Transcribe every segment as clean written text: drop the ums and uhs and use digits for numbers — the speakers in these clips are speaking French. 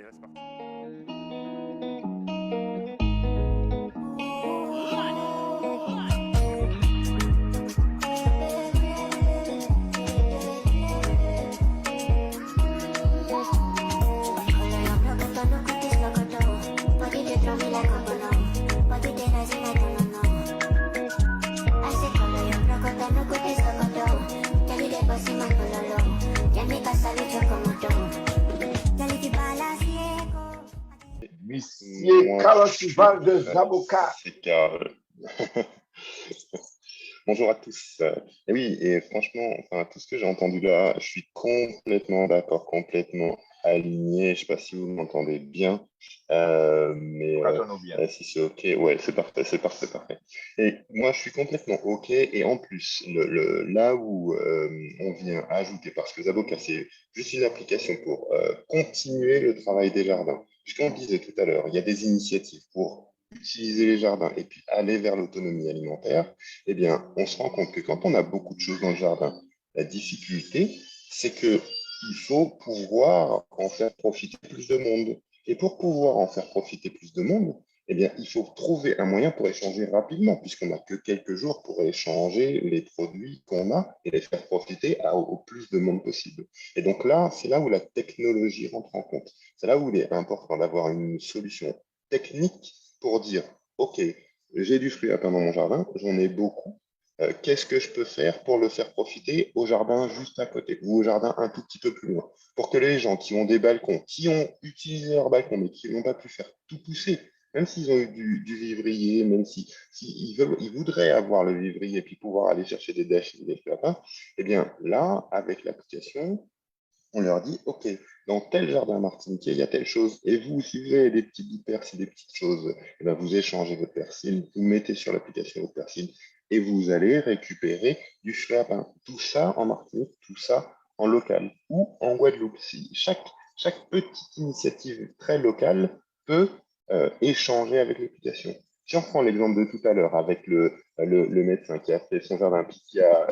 là, c'est parti. Monsieur Kalasival de Zaboka. C'est Karl. Bonjour à tous. Et oui, et franchement, enfin, tout ce que j'ai entendu là, je suis complètement d'accord, complètement aligné. Je ne sais pas si vous m'entendez bien, mais Bien. si c'est OK, ouais, c'est parfait, c'est parfait, parfait. Et moi, je suis complètement OK. Et en plus, là où on vient ajouter, parce que Zaboka, c'est juste une application pour continuer le travail des jardins. Puisqu'on disait tout à l'heure, il y a des initiatives pour utiliser les jardins et puis aller vers l'autonomie alimentaire. Eh bien, on se rend compte que quand on a beaucoup de choses dans le jardin, la difficulté, c'est que il faut pouvoir en faire profiter plus de monde. Et pour pouvoir en faire profiter plus de monde, eh bien, il faut trouver un moyen pour échanger rapidement, puisqu'on n'a que quelques jours pour échanger les produits qu'on a et les faire profiter au plus de monde possible. Et donc là, c'est là où la technologie rentre en compte. C'est là où il est important d'avoir une solution technique pour dire, OK, j'ai du fruit à pain dans mon jardin, j'en ai beaucoup. Qu'est-ce que je peux faire pour le faire profiter au jardin juste à côté ou au jardin un tout petit peu plus loin pour que les gens qui ont des balcons, qui ont utilisé leur balcon mais qui n'ont pas pu faire tout pousser, même s'ils ont eu du vivrier, même si ils voudraient avoir le vivrier et puis pouvoir aller chercher des dèches et des fruits à pain, eh bien là, avec l'application, on leur dit, OK, dans tel jardin martiniquais, il y a telle chose. Et vous, si vous avez des petits bouts de persil, des petites choses, eh bien, vous échangez votre persil, vous mettez sur l'application votre persil et vous allez récupérer du fruit à pain. Tout ça en Martinique, tout ça en local ou en Guadeloupe. Si chaque petite initiative très locale peut échanger avec l'application. Si on prend l'exemple de tout à l'heure avec le médecin qui a fait son jardin, puis qui a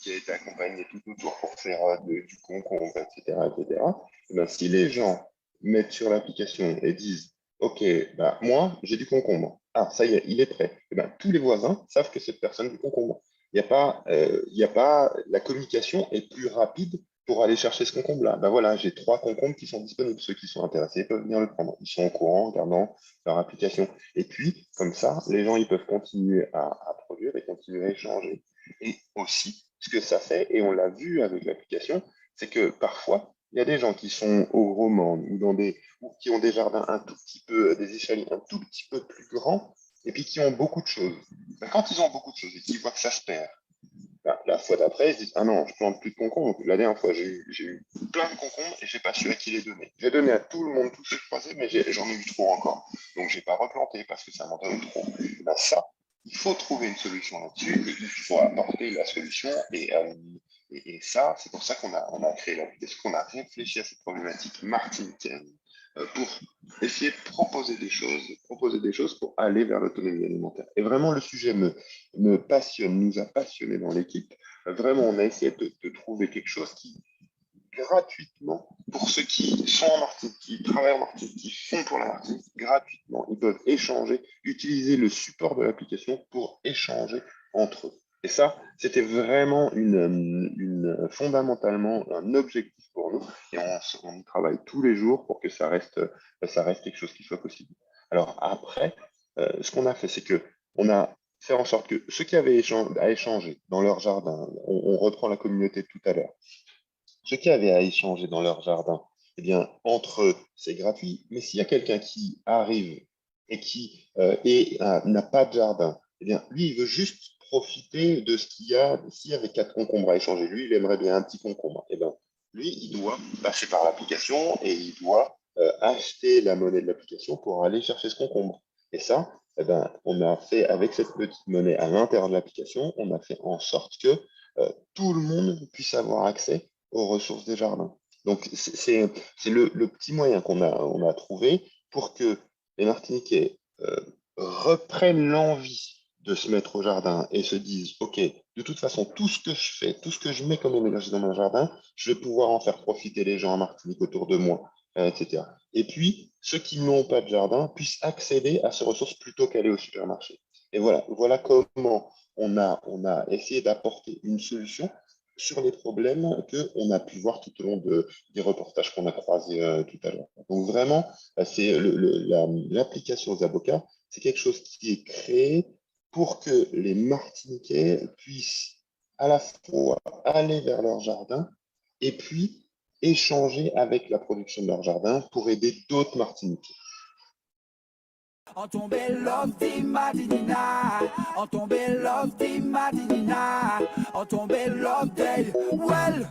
été accompagné tout autour pour faire du concombre, etc., etc., et ben, si les gens mettent sur l'application et disent, OK, bah, moi, j'ai du concombre. Ah, ça y est, il est prêt. Et ben, tous les voisins savent que cette personne a du concombre. Il y a pas, la communication est plus rapide pour aller chercher ce concombre-là. Ben voilà, j'ai 3 concombres qui sont disponibles. Ceux qui sont intéressés peuvent venir le prendre. Ils sont au courant en regardant leur application. Et puis, comme ça, les gens, ils peuvent continuer à produire et continuer à échanger. Et aussi, ce que ça fait, et on l'a vu avec l'application, c'est que parfois, il y a des gens qui sont au gros monde ou qui ont des jardins un tout petit peu, des échaliers un tout petit peu plus grands, et puis qui ont beaucoup de choses. Ben, quand ils ont beaucoup de choses et qu'ils voient que ça se perd, ben, la fois d'après, ils se disent, ah non, je plante plus de concombres. La dernière fois, j'ai eu plein de concombres et j'ai pas su à qui les donner. J'ai donné à tout le monde, tous ceux que je croisais, mais j'en ai eu trop encore. Donc, j'ai pas replanté parce que ça m'en donne trop. Ben, ça, il faut trouver une solution là-dessus et il faut apporter la solution. Et ça, c'est pour ça on a créé l'application, qu'on a réfléchi à cette problématique martiniquaine pour essayer de proposer des choses pour aller vers l'autonomie alimentaire. Et vraiment, le sujet me passionne, nous a passionnés dans l'équipe. Vraiment, on a essayé de trouver quelque chose qui, gratuitement, pour ceux qui sont en Martinique, qui travaillent en Martinique, qui font pour la Martinique, gratuitement, ils peuvent échanger, utiliser le support de l'application pour échanger entre eux. Et ça, c'était vraiment fondamentalement un objectif pour nous. Et on y travaille tous les jours pour que ça reste quelque chose qui soit possible. Alors après, ce qu'on a fait, c'est que on a fait en sorte que ceux qui avaient à échanger dans leur jardin, on reprend la communauté de tout à l'heure, ceux qui avaient à échanger dans leur jardin, eh bien, entre eux, c'est gratuit. Mais s'il y a quelqu'un qui arrive et qui n'a pas de jardin, eh bien, lui, il veut juste profiter de ce qu'il y a. S'il y avait 4 concombres à échanger, lui, il aimerait bien un petit concombre. Eh bien, lui, il doit passer par l'application et il doit acheter la monnaie de l'application pour aller chercher ce concombre. Et ça, eh ben, on a fait avec cette petite monnaie à l'intérieur de l'application, on a fait en sorte que tout le monde puisse avoir accès aux ressources des jardins. Donc, c'est le petit moyen on a trouvé pour que les Martiniquais reprennent l'envie de se mettre au jardin et se disent, OK, de toute façon, tout ce que je fais, tout ce que je mets comme énergie dans mon jardin, je vais pouvoir en faire profiter les gens en Martinique autour de moi etc. Et puis, ceux qui n'ont pas de jardin puissent accéder à ces ressources plutôt qu'aller au supermarché. Et voilà comment on a essayé d'apporter une solution sur les problèmes qu'on a pu voir tout au long des reportages qu'on a croisés tout à l'heure. Donc vraiment, c'est l'application Zaboka, c'est quelque chose qui est créé pour que les Martiniquais puissent à la fois aller vers leur jardin et puis échanger avec la production de leur jardin pour aider d'autres Martiniquais. On tombait love team Madinina, on tombait love team Madinina, on tombait love day, well.